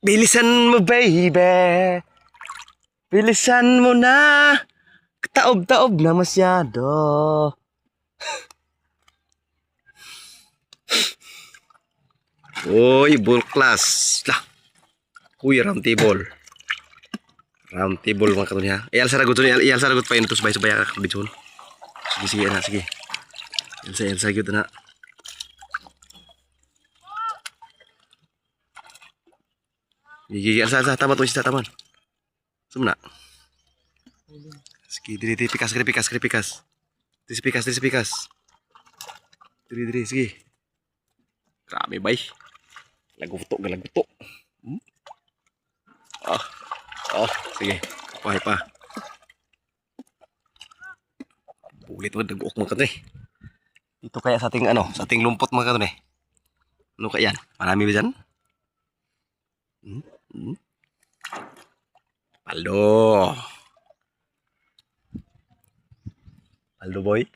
Bilisan mo, baby. Bilisan mo na. Taob-taob na masyado. Uy, ball class. Lah. Kuya, round table. Round table mga katun niya. Iyal sa ragot niya. Iyal sa ragot pa yun. Ito sabay-sabay ka kabidson. Sige, sige na. Sige. Iyal sa ragot na. Gigi, asa taman to isa taman. Sumna. Sige, diri pikas, pikas, pikas. Diri pikas, diri pikas. Diri, sige. Grabe bay. Laguto, galaguto. Sige. Pahay pa. Bulit mo, nag-uok mo ka to eh. Ito kaya sa ating ano, sa ating lumpot mga katon eh. Ano kaya yan? Marami ba dyan? Paldo. Paldo boy.